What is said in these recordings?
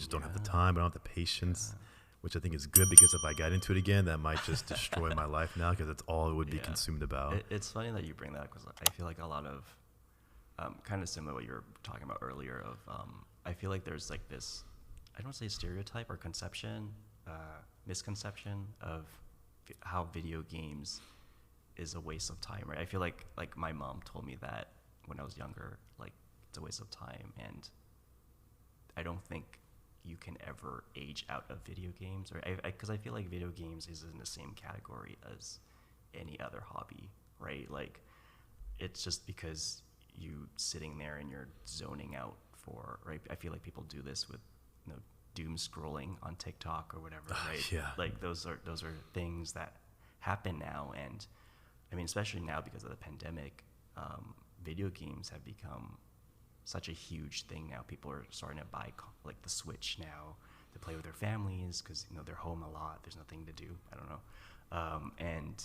just don't have the time. I don't have the patience, which I think is good because if I got into it again, that might just destroy my life now because that's all it would be consumed about. It's funny that you bring that because I feel like a lot of kind of similar to what you were talking about earlier of I feel like there's like this, I don't want to say stereotype or conception, misconception of how video games is a waste of time, right? I feel like my mom told me that when I was younger, like it's a waste of time, and I don't think you can ever age out of video games, or because I feel like video games is in the same category as any other hobby, right? Like it's just because you sitting there and you're zoning out for, right? I feel like people do this with, doom scrolling on TikTok or whatever, right? Like those are things that happen now, and I mean, especially now because of the pandemic, video games have become such a huge thing now. People are starting to buy like the Switch now to play with their families because they're home a lot. There's nothing to do. I don't know, and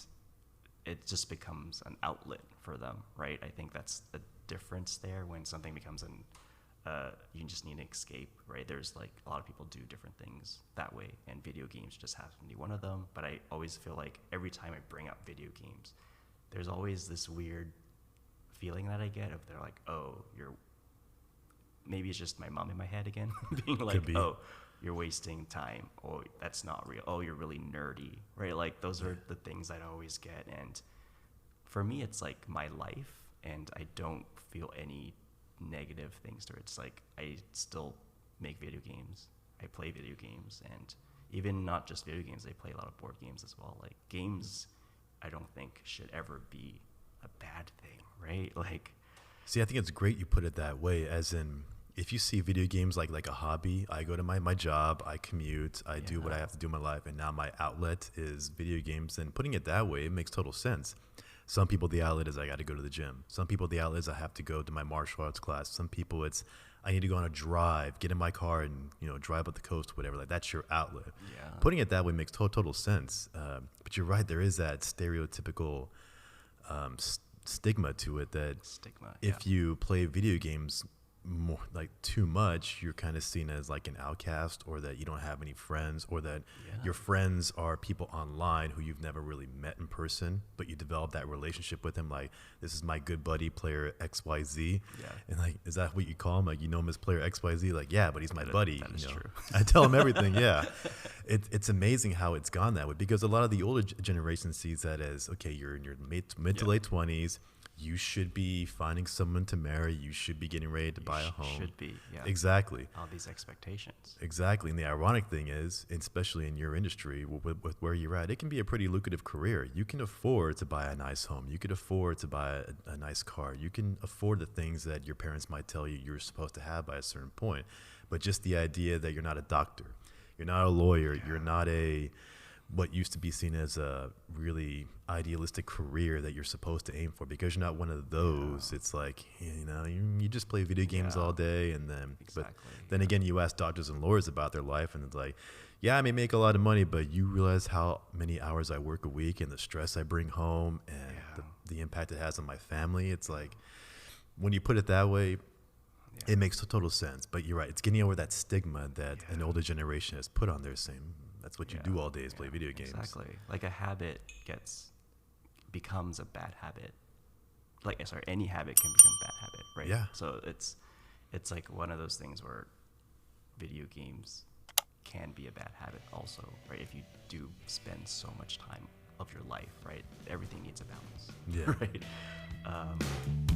it just becomes an outlet for them, right? I think that's the difference there when something becomes you just need an escape, right? There's like a lot of people do different things that way, and video games just happen to be one of them. But I always feel like every time I bring up video games, there's always this weird feeling that I get of they're like, oh, maybe it's just my mom in my head again, being like, oh, you're wasting time. Oh, that's not real. Oh, you're really nerdy, right? Like those are the things that I always get. And for me, it's like my life, and I don't feel any negative things to it. It's like I still make video games. I play video games, and even not just video games, I play a lot of board games as well. Like games, I don't think should ever be a bad thing, right? Like, see, I think it's great you put it that way, as in if you see video games like a hobby, I go to my job, I commute, I do what I have to do in my life, and now my outlet is video games. And putting it that way, it makes total sense. Some people, the outlet is I got to go to the gym. Some people, the outlet is I have to go to my martial arts class. Some people, it's I need to go on a drive, get in my car, and drive up the coast, whatever. Like that's your outlet. Yeah. Putting it that way makes total sense. But you're right, there is that stereotypical stigma to it that if you play video games more like too much, you're kind of seen as like an outcast, or that you don't have any friends, or that your friends are people online who you've never really met in person, but you develop that relationship with them. Like, this is my good buddy player XYZ. And like, is that what you call him? Like, him as player XYZ? Like, yeah, but he's my buddy. That is true. I tell him everything. It's amazing how it's gone that way, because a lot of the older generation sees that as, okay, you're in your mid to late 20s. You should be finding someone to marry. You should be getting ready to buy a home. Should be, Exactly. All these expectations. Exactly. And the ironic thing is, especially in your industry, with where you're at, it can be a pretty lucrative career. You can afford to buy a nice home. You could afford to buy a nice car. You can afford the things that your parents might tell you you're supposed to have by a certain point. But just the idea that you're not a doctor, you're not a lawyer, you're not what used to be seen as a really idealistic career that you're supposed to aim for, because you're not one of those. It's like, you just play video games all day, and then but then again, you ask doctors and lawyers about their life, and it's like, I may make a lot of money, but you realize how many hours I work a week and the stress I bring home and the impact it has on my family. It's like, when you put it that way, it makes total sense. But you're right, it's getting over that stigma that an older generation has put on there, saying that's what you do all day is play video games. Exactly. Like a habit becomes a bad habit. Like, sorry, any habit can become a bad habit, right? Yeah. So it's like one of those things where video games can be a bad habit also, right? If you do spend so much time of your life, right? Everything needs a balance. Yeah. Right.